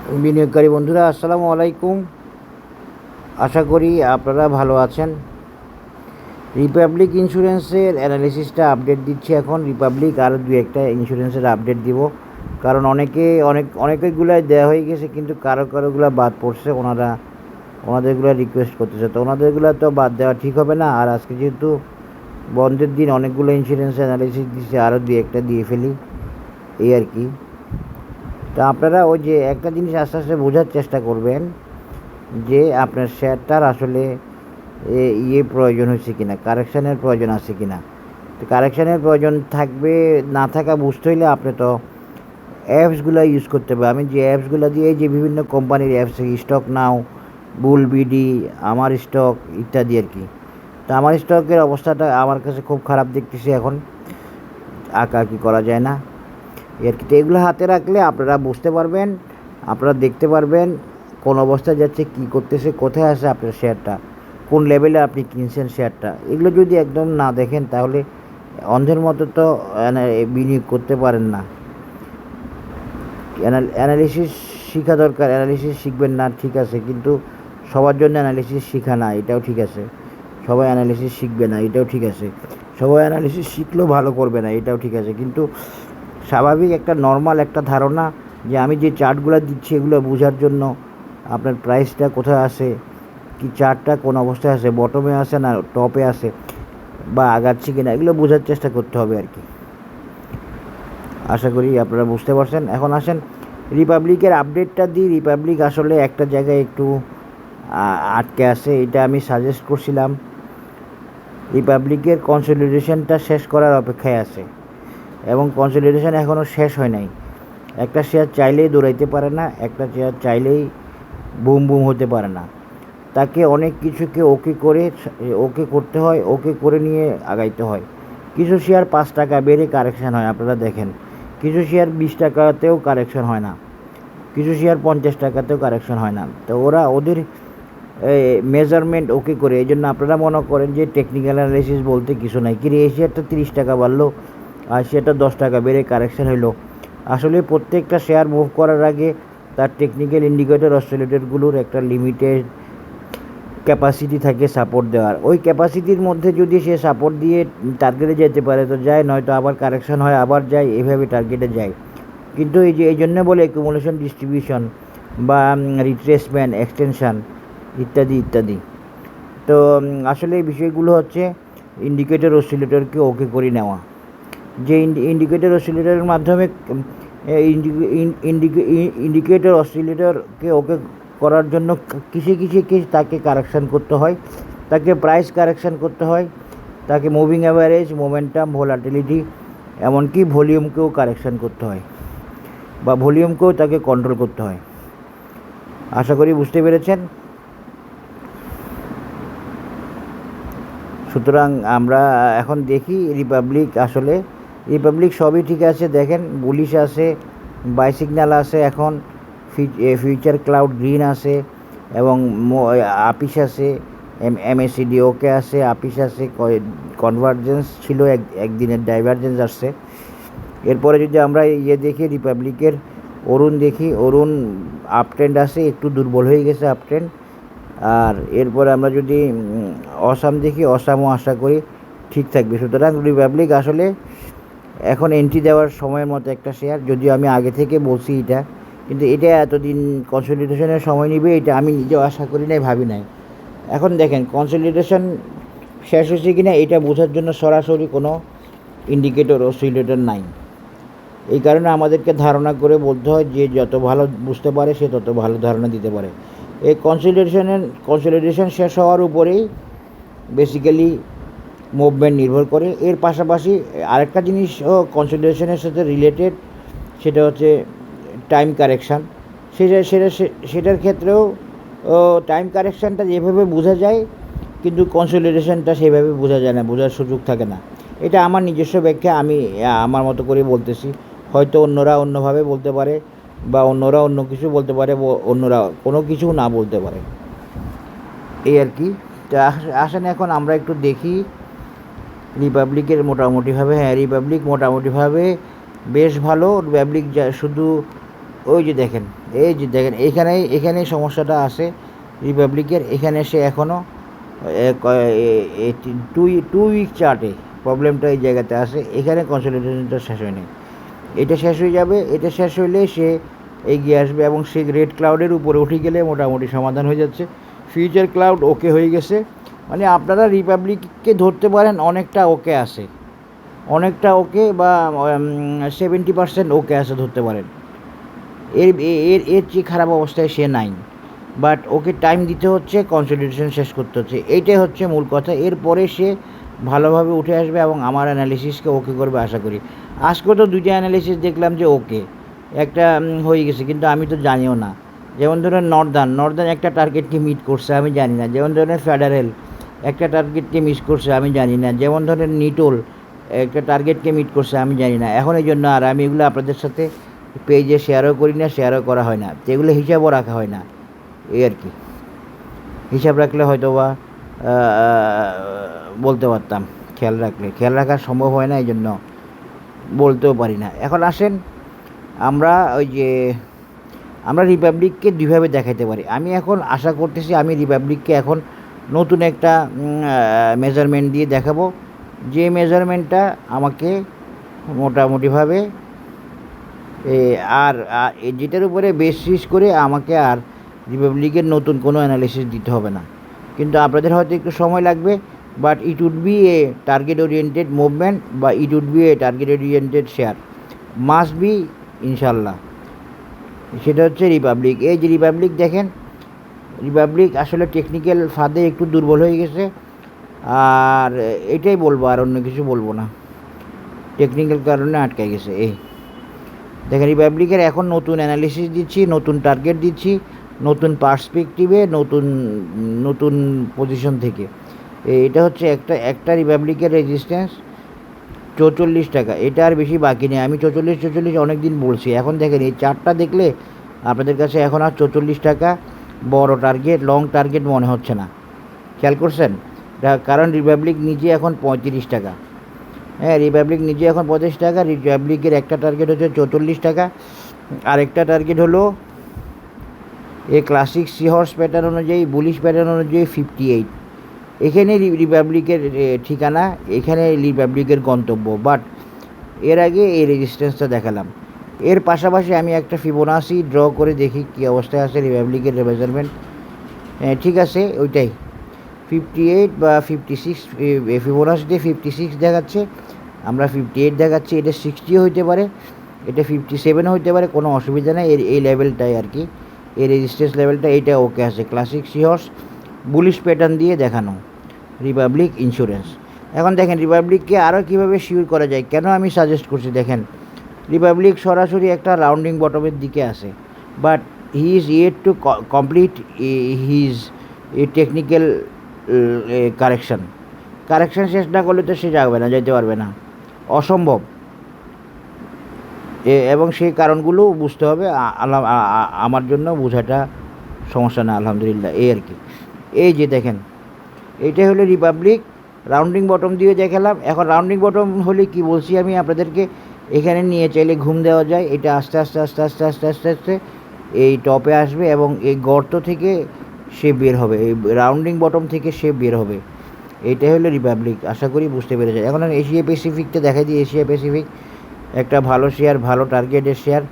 বিনিয়োগকারী বন্ধুরা আসসালামু আলাইকুম। আশা করি আপনারা ভালো আছেন। রিপাবলিক ইন্স্যুরেন্সের অ্যানালিসিসটা আপডেট দিচ্ছি এখন। রিপাবলিক আরও দু একটা ইন্স্যুরেন্সের আপডেট দিব, কারণ অনেকগুলাই দেওয়া হয়ে গেছে, কিন্তু কারোগুলো বাদ পড়ছে। ওনাদেরগুলো রিকোয়েস্ট করতেছে, তো ওনাদেরগুলো তো বাদ দেওয়া ঠিক হবে না। আর আজকে যেহেতু বন্ধের দিন, অনেকগুলো ইন্স্যুরেন্সের অ্যানালিসিস দিচ্ছে, আরও দু একটা দিয়ে ফেলি, এই আর কি। তো আপনারা ওই যে একটা জিনিস আস্তে আস্তে বোঝার চেষ্টা করবেন যে আপনার শেয়ারটার আসলে প্রয়োজন হচ্ছে কিনা, কারেকশানের প্রয়োজন আছে কিনা। তো কারেকশানের প্রয়োজন থাকবে না থাকা বুঝতে হইলে আপনি তো অ্যাপসগুলো ইউজ করতে হবে। আমি যে অ্যাপসগুলো দিয়ে, যে বিভিন্ন কোম্পানির অ্যাপস, স্টক নাও, বুল বিডি, আমার স্টক ইত্যাদি আর কি। তো আমার স্টকের অবস্থাটা আমার কাছে খুব খারাপ দেখতেছি এখন, আঁকাআঁকি করা যায় না আর কি। তো এগুলো হাতে রাখলে আপনারা বুঝতে পারবেন, আপনারা দেখতে পারবেন কোন অবস্থায় যাচ্ছে, কি করতেছে, কোথায় আছে আপনার শেয়ারটা, কোন লেভেলে আপনি কিনছেন শেয়ারটা। এগুলো যদি একদম না দেখেন তাহলে অন্ধের মতো তো বিনিয়োগ করতে পারেন না। অ্যানালিসিস শেখা দরকার। অ্যানালিসিস শিখবেন না ঠিক আছে, কিন্তু সবার জন্য অ্যানালিসিস শেখা না, এটাও ঠিক আছে। সবাই অ্যানালিসিস শিখবে না, এটাও ঠিক আছে। সবাই অ্যানালিসিস শিখলেও ভালো করবে না, এটাও ঠিক আছে। কিন্তু স্বাভাবিক একটা নর্মাল একটা ধারণা যে আমি যে চার্টগুলো দিচ্ছি এগুলো বোঝার জন্য, আপনার প্রাইসটা কোথায় আছে, কি চার্টটা কোন অবস্থায় আছে, বটমে আছে না টপে আছে, বা আগাচ্ছি কিনা, এগুলো বোঝার চেষ্টা করতে হবে আর কি। আশা করি আপনারা বুঝতে পারছেন। এখন আসেন রিপাবলিকের আপডেটটা দিই। রিপাবলিক আসলে একটা জায়গায় একটু আটকে আছে, এটা আমি সাজেস্ট করছিলাম। রিপাবলিকের কনসলিডেশনটা শেষ করার অপেক্ষায় আছে, এবং কনসলিডেশন এখনও শেষ হয় নাই। একটা শেয়ার চাইলেই দৌড়াইতে পারে না, একটা শেয়ার চাইলেই বুম বুম হতে পারে না। তাকে অনেক কিছুকে ওকে করতে হয়, ওকে করে নিয়ে আগাইতে হয়। কিছু শেয়ার 5 টাকা বেড়ে কারেকশান হয়, আপনারা দেখেন। কিছু শেয়ার 20 টাকাতেও কারেকশান হয় না, কিছু শেয়ার 50 টাকাতেও কারেকশান হয় না। তো ওদের মেজারমেন্ট ওকে করে। এই জন্য আপনারা মনে করেন যে টেকনিক্যাল অ্যানালাইসিস বলতে কিছু নাই, কি এই শেয়ারটা 30 টাকা বাড়লো আর শেয়ারটা 10 টাকা বেড়ে কারেকশান হইলো। আসলে প্রত্যেকটা শেয়ার মুভ করার আগে তার টেকনিক্যাল ইন্ডিকেটর অসিলেটরগুলোর একটা লিমিটেড ক্যাপাসিটি থাকে সাপোর্ট দেওয়ার। ওই ক্যাপাসিটির মধ্যে যদি সে সাপোর্ট দিয়ে টার্গেটে যেতে পারে তো যায়, নয়তো আবার কারেকশান হয়, আবার যায়, এভাবে টার্গেটে যায়। কিন্তু এই জন্য বলে অ্যাকুমুলেশন ডিস্ট্রিবিউশন বা রিট্রেসমেন্ট, এক্সটেনশান ইত্যাদি ইত্যাদি। তো আসলে এই বিষয়গুলো হচ্ছে ইন্ডিকেটর অসিলেটরকে ওকে করে নেওয়া। যে ইন্ডিকেটর অসিলেটরের মাধ্যমে ইন্ডিকেটর অসিলেটরকে ওকে করার জন্য কিসে তাকে কারেকশান করতে হয়, তাকে প্রাইস কারেকশান করতে হয়, তাকে মুভিং অ্যাভারেজ, মোমেন্টাম, ভোলাটিলিটি, এমনকি ভলিউমকেও কারেকশান করতে হয়, বা ভলিউমকেও তাকে কন্ট্রোল করতে হয়। আশা করি বুঝতে পেরেছেন। সুতরাং আমরা এখন দেখি রিপাবলিক সবই ঠিক আছে। দেখেন বুলিশ আছে, বাই সিগন্যাল আছে, এখন ফিউচার ক্লাউড গ্রিন আছে, এবং আপিস আছে, MACD ওকে আছে, আপিস আছে, কনভার্জেন্স ছিল, একদিনের ডাইভারজেন্স আসছে। এরপরে যদি আমরা দেখি রিপাবলিকের অরুণ দেখি, অরুণ আপ ট্রেন্ড আছে, একটু দুর্বল হয়ে গেছে আপ ট্রেন্ড। আর এরপরে আমরা যদি অসাম দেখি, অসামও আশা করি ঠিক থাকবে। সুতরাং রিপাবলিক আসলে এখন এন্ট্রি দেওয়ার সময়ের মতো একটা শেয়ার, যদিও আমি আগে থেকে বলছি এটা, কিন্তু এটা এতদিন কনসলিডেশনের সময় নিবে এটা আমি নিজেও আশা করি নাই, ভাবি নাই। এখন দেখেন কনসলিডেশন শেষ হয়েছে কিনা এটা বোঝার জন্য সরাসরি কোনো ইন্ডিকেটর অসিলেটর নাই। এই কারণে আমাদেরকে ধারণা করে বলতে হয়, যে যত ভালো বুঝতে পারে সে তত ভালো ধারণা দিতে পারে। এই কনসলিডেশন শেষ হওয়ার উপরেই বেসিক্যালি মুভমেন্ট নির্ভর করে। এর পাশাপাশি আরেকটা জিনিসও কনসলিডেশনের সাথে রিলেটেড, সেটা হচ্ছে টাইম কারেকশান। সেটার ক্ষেত্রেও টাইম কারেকশানটা যেভাবে বোঝা যায়, কিন্তু কনসলিডেশনটা সেভাবে বোঝা যায় না, বোঝার সুযোগ থাকে না। এটা আমার নিজস্ব ব্যাখ্যা, আমি আমার মতো করে বলতেছি। হয়তো অন্যরা অন্যভাবে বলতে পারে, বা অন্যরা অন্য কিছু বলতে পারে, অন্যরা কোনো কিছু না বলতে পারে, এই আর কি। তো আসেন এখন আমরা একটু দেখি রিপাবলিকের মোটামুটিভাবে। হ্যাঁ, রিপাবলিক মোটামুটিভাবে বেশ ভালো। রিপাবলিক শুধু ওই যে দেখেন, এই যে দেখেন, এখানেই সমস্যাটা আছে রিপাবলিকের। এখানে সে এখনও টু উইক চার্টে প্রবলেমটা এই জায়গাতে আসে। এখানে কনসলিডেশনটা শেষ হয়নি, এটা শেষ হয়ে যাবে। এটা শেষ হইলে সে এগিয়ে আসবে এবং সে রেড ক্লাউডের উপরে উঠে গেলে মোটামুটি সমাধান হয়ে যাচ্ছে। ফিউচার ক্লাউড ওকে হয়ে গেছে, মানে আপনারা রিপাবলিককে ধরতে পারেন অনেকটা ওকে আছে, অনেকটা ওকে বা 70% ওকে আছে ধরতে পারেন। এর এর এর চেয়ে খারাপ অবস্থায় সে নাই, বাট ওকে টাইম দিতে হচ্ছে, কনসলিডেশন শেষ করতে হচ্ছে, এইটাই হচ্ছে মূল কথা। এরপরে সে ভালোভাবে উঠে আসবে এবং আমার অ্যানালিসিসকে ওকে করবে আশা করি। আজকে তো দুইটা অ্যানালিসিস দেখলাম যে ওকে, একটা হয়ে গেছে, কিন্তু আমি তো জানিও না। যেমন ধরেন নর্দার্ন একটা টার্গেটকে মিট করছে, আমি জানি না। যেমন ধরেন ফেডারেল একটা টার্গেটকে মিস করছে, আমি জানি না। যেমন ধরেন নিটোল একটা টার্গেটকে মিট করছে, আমি জানি না। এখন এই জন্য আর আমি এগুলো আপনাদের সাথে পেজে শেয়ারও করি না, শেয়ারও করা হয় না, তো এগুলো হিসাবও রাখা হয় না। এই আর কি, হিসাব রাখলে হয়তো বা বলতে পারতাম, খেয়াল রাখা সম্ভব হয় না, এই জন্য বলতেও পারি না। এখন আসেন আমরা আমরা রিপাবলিককে দুইভাবে দেখাতে পারি। আমি এখন আশা করতেছি আমি রিপাবলিককে এখন নতুন একটা মেজারমেন্ট দিয়ে দেখাবো, যে মেজারমেন্টটা আমাকে মোটামুটিভাবে আর যেটার উপরে বেসিস করে আমাকে আর রিপাবলিকের নতুন কোনো অ্যানালিসিস দিতে হবে না। কিন্তু আপনাদের হয়তো একটু সময় লাগবে, but it would be a target oriented movement বা it would be a target oriented share, must be ইনশাল্লাহ। সেটা হচ্ছে রিপাবলিক। এই যে রিপাবলিক দেখেন, রিপাবলিক আসলে টেকনিক্যাল ফাঁদে একটু দুর্বল হয়ে গেছে, আর এটাই বলবো, আর অন্য কিছু বলবো না। টেকনিক্যাল কারণে আটকে গেছে। এই দেখেন রিপাবলিকের এখন নতুন অ্যানালিসিস দিচ্ছি, নতুন টার্গেট দিচ্ছি, নতুন পার্সপেক্টিভে, নতুন নতুন পজিশন থেকে। এটা হচ্ছে একটা রিপাবলিকের রেজিস্ট্যান্স 44 টাকা। এটা আর বেশি বাকি নেই। আমি 44 অনেক দিন বলছি। এখন দেখেন এই চারটা দেখলে আপনাদের কাছে এখন আর 44 টাকা বড় টার্গেট, লং টার্গেট মনে হচ্ছে না। খেয়াল করছেন? কারণ রিপাবলিক নিজে এখন 35 টাকা। হ্যাঁ, রিপাবলিক নিজে এখন 35 টাকা। রিপাবলিকের একটা টার্গেট হচ্ছে 44 টাকা, আরেকটা টার্গেট হলো এই ক্লাসিক সি হর্স প্যাটার্ন অনুযায়ী, বুলিশ প্যাটার্ন অনুযায়ী 58। এখানে রিপাবলিকের ঠিকানা, এখানে রিপাবলিকের গন্তব্য। বাট এর আগে এই রেজিস্ট্যান্সটা দেখালাম। এর পাশাপাশি আমি একটা ফিবোনাসি ড্র করে দেখি কী অবস্থায় আছে রিপাবলিকের মেজারমেন্ট। ঠিক আছে, ওইটাই 58 বা 56। ফিবোনাসিতে 56 দেখাচ্ছে, আমরা 58 দেখাচ্ছি। এটা 60ও হইতে পারে, এটা 57ও হইতে পারে, কোনো অসুবিধা নেই। এই লেভেলটাই আর কি, এই রেজিস্ট্যান্স লেভেলটা এইটা ওকে আছে। ক্লাসিক সিহর্স বুলিশ প্যাটার্ন দিয়ে দেখানো রিপাবলিক ইন্স্যুরেন্স। এখন দেখেন রিপাবলিককে আরও কীভাবে শিওর করা যায়, কেন আমি সাজেস্ট করছি। দেখেন রিপাবলিক সরাসরি একটা রাউন্ডিং বটমের দিকে আসে, but he is yet to complete his technical correction শেষ না করলে তো সে যাবে না, যেতে পারবে না, অসম্ভব। এবং সেই কারণগুলো বুঝতে হবে। আমার জন্য বোঝাটা সমস্যা না, আলহামদুলিল্লাহ। এই আর কি, এই যে দেখেন এইটাই হলো রিপাবলিক। রাউন্ডিং বটম দিয়ে দেখালাম। এখন রাউন্ডিং বটম হলে কি বলছি আমি আপনাদেরকে, এখানে নিয়ে চাইলে ঘুম দেওয়া যায়। এটা আস্তে আস্তে আস্তে আস্তে আস্তে আস্তে আস্তে এই টপে আসবে এবং এই গর্ত থেকে সে বের হবে, এই রাউন্ডিং বটম থেকে সে বের হবে। এইটাই হলো রিপাবলিক। আশা করি বুঝতে পেরেছে। এখন এশিয়া প্যাসিফিকটা দেখাই দিই। এশিয়া প্যাসিফিক একটা ভালো শেয়ার, ভালো টার্গেটের শেয়ার,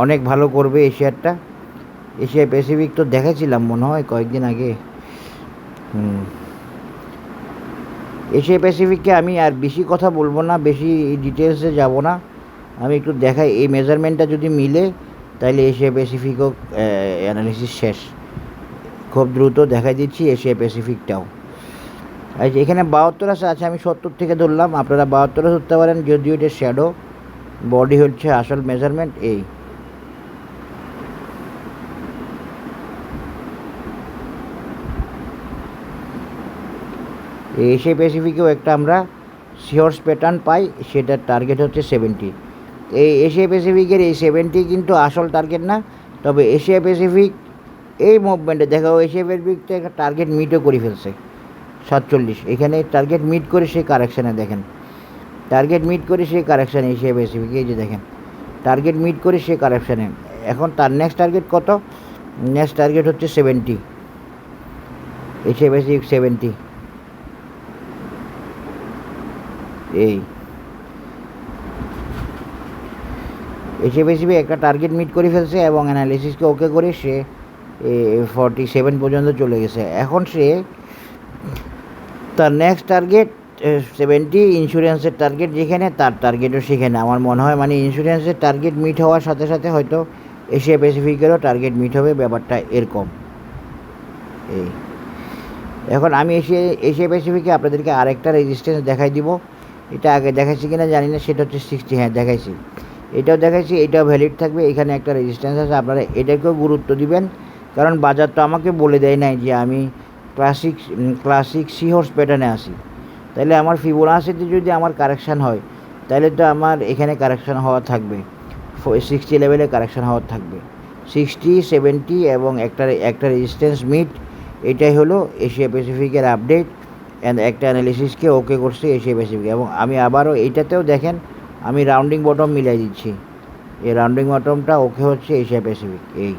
অনেক ভালো করবে এই শেয়ারটা। এশিয়া প্যাসিফিক তো দেখাচ্ছিলাম মনে হয় কয়েকদিন আগে। এশিয়া প্যাসিফিককে আমি আর বেশি কথা বলবো না, বেশি ডিটেলসে যাব না। আমি একটু দেখাই, এই মেজারমেন্টটা যদি মিলে তাহলে এশিয়া প্যাসিফিকও অ্যানালিসিস শেষ। খুব দ্রুত দেখাই দিচ্ছি এশিয়া প্যাসিফিকটাও। আচ্ছা, এখানে 72 আছে। আচ্ছা, আমি 70 থেকে ধরলাম, আপনারা 72 ধরতে পারেন, যদিও এটা শ্যাডো, বডি হচ্ছে আসল মেজারমেন্ট। এই এশিয়া প্যাসিফিকেও একটা আমরা শিওর্স প্যাটার্ন পাই, সেটার টার্গেট হচ্ছে 70। এই এশিয়া প্যাসিফিকের এই 70 কিন্তু আসল টার্গেট না, তবে এশিয়া প্যাসিফিক এই মুভমেন্টে দেখাও এশিয়া প্যাসিফিকটা একটা টার্গেট মিটও করে ফেলছে 47। এখানে টার্গেট মিট করে সেই কারেকশানে দেখেন, টার্গেট মিট করে সেই কারেকশানে এশিয়া প্যাসিফিক। এই যে দেখেন টার্গেট মিট করে সেই কারেকশানে এখন তার নেক্সট টার্গেট কত? নেক্সট টার্গেট হচ্ছে 70, এশিয়া প্যাসিফিক 70। এই এশিয়া প্যাসিফিক একটা টার্গেট মিট করে ফেলছে এবং অ্যানালিসিসকে ওকে করে সে 47 পর্যন্ত চলে গেছে। এখন সে তার নেক্সট টার্গেট 70, ইন্স্যুরেন্সের টার্গেট যেখানে, তার টার্গেটও সেখানে। আমার মনে হয় মানে ইন্স্যুরেন্সের টার্গেট মিট হওয়ার সাথে সাথে হয়তো এশিয়া প্যাসিফিকেরও টার্গেট মিট হবে, ব্যাপারটা এরকম। এই এখন আমি এশিয়া প্যাসিফিকে আপনাদেরকে আরেকটা রেজিস্ট্যান্স দেখাই দিব। এটা আগে দেখাইছি কিনা জানি না, সেটা হচ্ছে 60। হ্যাঁ দেখাইছি, এটাও দেখাইছি, এটাও ভ্যালিড থাকবে। এখানে একটা রেজিস্ট্যান্স আছে, আপনারা এটাকেও গুরুত্ব দিবেন, কারণ বাজার তো আমাকে বলে দেয় নাই যে আমি ক্লাসিক সি হর্স প্যাটার্নে আসি। তাহলে আমার ফিবোনাচিতে যদি আমার কারেকশান হয়, তাহলে তো আমার এখানে কারেকশান হওয়া থাকবে, 60 লেভেলে কারেকশান হওয়া থাকবে, 60, 70 এবং একটা রেজিস্ট্যান্স মিট। এটাই হলো এশিয়া প্যাসিফিকের আপডেট অ্যান্ড একটা অ্যানালিসিসকে ওকে করছে এশিয়া প্যাসিফিক। এবং আমি আবারও এইটাতেও দেখেন আমি রাউন্ডিং বটম মিলাই দিচ্ছি, এই রাউন্ডিং বটমটা ওকে হচ্ছে এশিয়া প্যাসিফিক। এই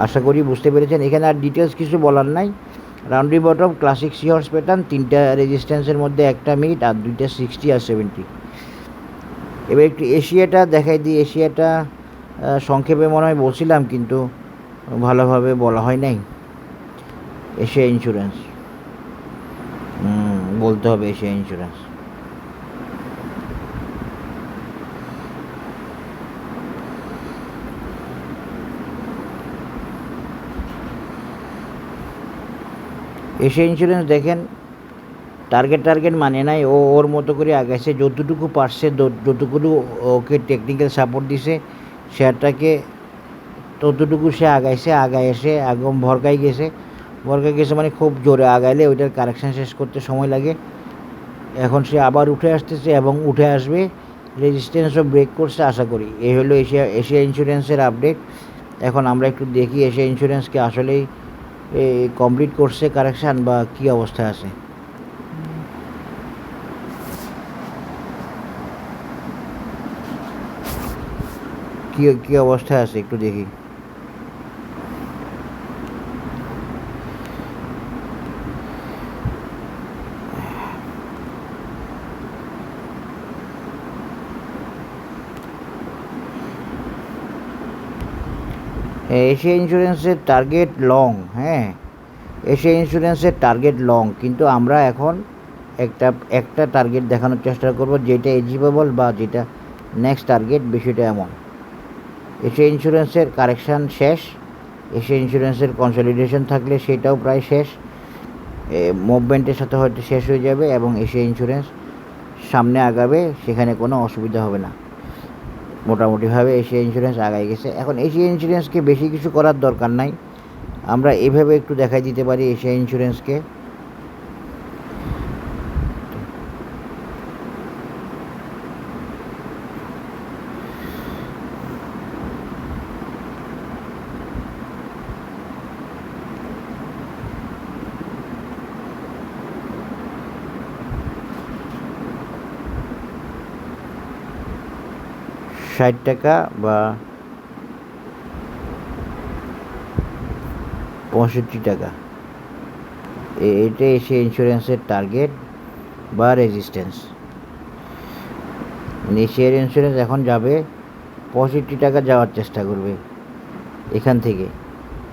আশা করি বুঝতে পেরেছেন, এখানে আর ডিটেলস কিছু বলার নাই। Rounding bottom, classic sea horse pattern, 3টা রেজিস্ট্যান্সের মধ্যে একটা মিট আর 2টা 60 আর 70। এবার একটু এশিয়াটা দেখাই দিই। এশিয়াটা সংক্ষেপে মনে হয় বলছিলাম, কিন্তু ভালোভাবে বলা হয় নাই। এশিয়া ইন্স্যুরেন্স বলতে হবে, এশিয়া ইন্স্যুরেন্স। এশিয়া ইন্স্যুরেন্স দেখেন টার্গেট মানে নাই, ওর মতো করে আগাইছে, যতটুকু পারছে, যতটুকু ওকে টেকনিক্যাল সাপোর্ট দিছে শেয়ারটাকে, ততটুকু সে আগায় এসে একদম ভরকাই গেছে মানে খুব জোরে আগাইলে ওইটার কারেকশান শেষ করতে সময় লাগে। এখন সে আবার উঠে আসতেছে এবং উঠে আসবে, রেজিস্ট্যান্সও ব্রেক করছে আশা করি। এই হলো এশিয়া ইন্স্যুরেন্সের আপডেট। এখন আমরা একটু দেখি এশিয়া ইন্স্যুরেন্সকে আসলেই কমপ্লিট করছে কারেকশান বা কী অবস্থায় আছে। কী অবস্থায় আছে একটু দেখি। এশিয়া ইন্স্যুরেন্সের টার্গেট লং, হ্যাঁ এশিয়া ইন্স্যুরেন্সের টার্গেট লং, কিন্তু আমরা এখন একটা টার্গেট দেখানোর চেষ্টা করব যেটা এজিবেবল বা যেটা নেক্সট টার্গেট, বিষয়টা এমন। এশিয়া ইন্স্যুরেন্সের কারেকশান শেষ, এশিয়া ইন্স্যুরেন্সের কনসলিডেশন থাকলে সেটাও প্রায় শেষ, মুভমেন্টের সাথে হয়তো শেষ হয়ে যাবে এবং এশিয়া ইন্স্যুরেন্স সামনে আগাবে, সেখানে কোনো অসুবিধা হবে না। মোটামুটিভাবে এশিয়া ইন্স্যুরেন্স আগায় গেছে। এখন এশিয়া ইন্স্যুরেন্সকে বেশি কিছু করার দরকার নাই, আমরা এভাবে একটু দেখাই দিতে পারি এশিয়া ইন্স্যুরেন্সকে। ৳60 বা ৳65, এটা এশিয়া ইন্স্যুরেন্সের টার্গেট বা রেজিস্ট্যান্স। এশিয়ার ইন্স্যুরেন্স এখন যাবে ৳65 যাওয়ার চেষ্টা করবে এখান থেকে,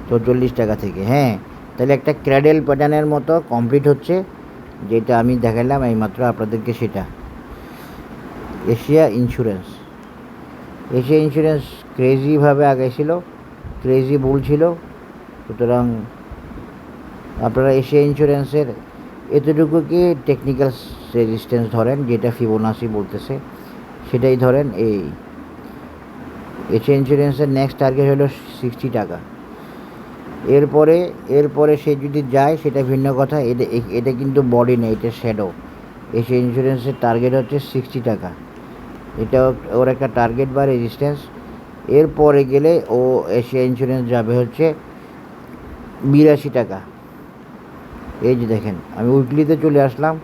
৳44 থেকে। হ্যাঁ, তাহলে একটা ক্র্যাডেল প্যাটার্নের মতো কমপ্লিট হচ্ছে, যেটা আমি দেখালাম এইমাত্র আপনাদেরকে, সেটা এশিয়া ইন্স্যুরেন্স ক্রেজিভাবে আগাইছিল, ক্রেজি বুল ছিল। সুতরাং আপনারা এশিয়া ইন্স্যুরেন্সের এতটুকুকে টেকনিক্যাল রেজিস্ট্যান্স ধরেন, যেটা ফিবোনাচি বলতেছে সেটাই ধরেন। এই এশিয়া ইন্স্যুরেন্সের নেক্সট টার্গেট হলো ৳60। এরপরে সে যদি যায় সেটা ভিন্ন কথা, এটা কিন্তু বডি নেই, এটা শ্যাডো। এশিয়া ইন্স্যুরেন্সের টার্গেট হচ্ছে ৳60, এটা ওর একটা টার্গেট বা রেজিস্ট্যান্স। এরপরে গেলে ও এশিয়া ইন্স্যুরেন্স যাবে হচ্ছে ৳82। এই যে দেখেন, আমি উইকলিতে চলে আসলাম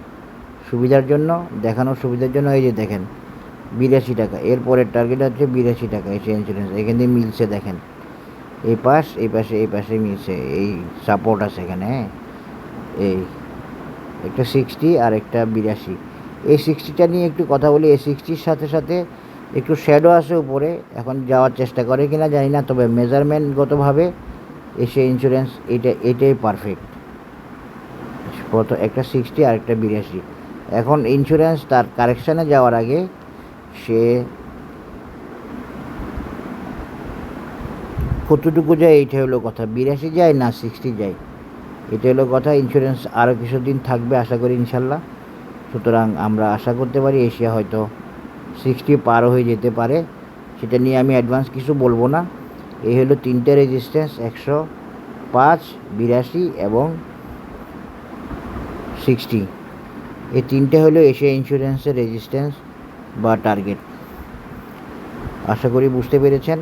সুবিধার জন্য, দেখানোর সুবিধার জন্য। এই যে দেখেন 82 টাকা। এরপরের টার্গেট হচ্ছে 82 টাকা এশিয়া ইন্স্যুরেন্স। এখান দিয়ে মিলছে দেখেন, এই পাশে মিলছে, এই সাপোর্ট আছে এখানে, হ্যাঁ, এই একটা 60 আর একটা 82। এই 60টা নিয়ে একটু কথা বলি। এই 60-র সাথে সাথে একটু শ্যাডো আছে উপরে, এখন যাওয়ার চেষ্টা করে কিনা জানি না, তবে মেজারমেন্টগতভাবে এশিয়া ইন্স্যুরেন্স এটাই পারফেক্ট। একটা 60 আর একটা 82। এখন ইন্স্যুরেন্স তার কারেকশানে যাওয়ার আগে সে কতটুকু যায় এইটা হলো কথা। 82 যায় না 60 যায়, এটা হলো কথা। ইন্স্যুরেন্স আরও কিছুদিন থাকবে আশা করি ইনশাল্লাহ। সুতরাং আমরা আশা করতে পারি এশিয়া হয়তো 60 পার হয়ে যেতে পারে। সেটা নিয়ে আমি অ্যাডভান্স কিছু বলবো না। এই হলো 3টে রেজিস্ট্যান্স, 105, 82 এবং 60। এই 3টে হলো এশিয়া ইন্স্যুরেন্সের রেজিস্ট্যান্স বা টার্গেট। আশা করি বুঝতে পেরেছেন।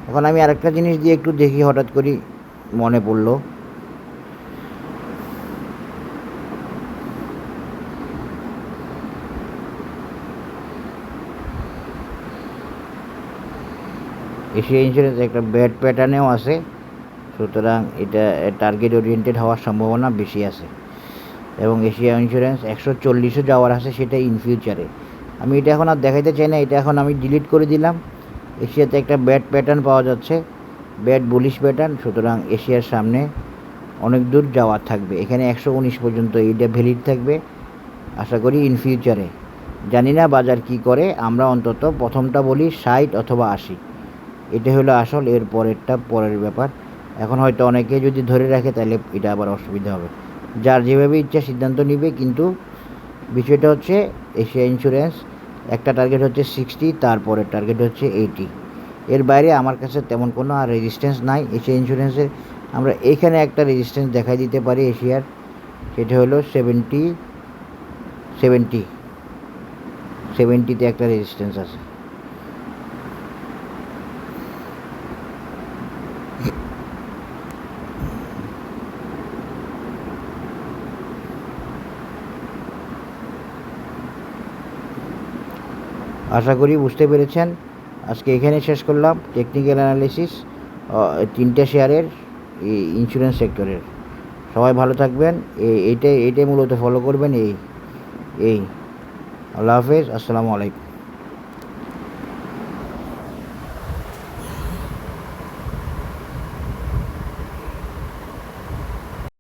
এখন আমি আরেকটা জিনিস দিয়ে একটু দেখি, হঠাৎ করে মনে পড়লো। এশিয়া ইন্স্যুরেন্স একটা ব্যাড প্যাটার্নেও আছে, সুতরাং এটা টার্গেট ওরিয়েন্টেড হওয়ার সম্ভাবনা বেশি আছে। এবং এশিয়া ইন্স্যুরেন্স 140-ও যাওয়ার আছে, সেটা ইন ফিউচারে। আমি এটা এখন আর দেখাইতে চাই না, এটা এখন আমি ডিলিট করে দিলাম। এশিয়াতে একটা ব্যাড প্যাটার্ন পাওয়া যাচ্ছে, ব্যাড বুলিশ প্যাটার্ন। সুতরাং এশিয়ার সামনে অনেক দূর যাওয়ার থাকবে। এখানে 119 পর্যন্ত এইটা ভ্যালিড থাকবে আশা করি ইন ফিউচারে। জানি না বাজার কি করে, আমরা অন্তত প্রথমটা বলি 60 অথবা 80, এটা হলো আসল। এর পরেরটা পরের ব্যাপার। এখন হয়তো অনেকে যদি ধরে রাখে তাহলে এটা আবার অসুবিধা হবে। যার যেভাবে ইচ্ছা সিদ্ধান্ত নিবে, কিন্তু বিষয়টা হচ্ছে এশিয়া ইন্স্যুরেন্স একটা টার্গেট হচ্ছে 60, তারপরের টার্গেট হচ্ছে 80। এর বাইরে আমার কাছে তেমন কোনো আর রেজিস্ট্যান্স নাই এশিয়া ইন্স্যুরেন্সের। আমরা এইখানে একটা রেজিস্ট্যান্স দেখাই দিতে পারি এশিয়ার, সেটা হলো 70তে একটা রেজিস্ট্যান্স আছে। আশা করি বুঝতে পেরেছেন। আজকে এখানে শেষ করলাম টেকনিক্যাল অ্যানালিসিস 3টে শেয়ারের ইন্স্যুরেন্স সেক্টরের। সবাই ভালো থাকবেন। এইটাই মূলত ফলো করবেন। এই আল্লাহ হাফেজ, আসসালামু আলাইকুম।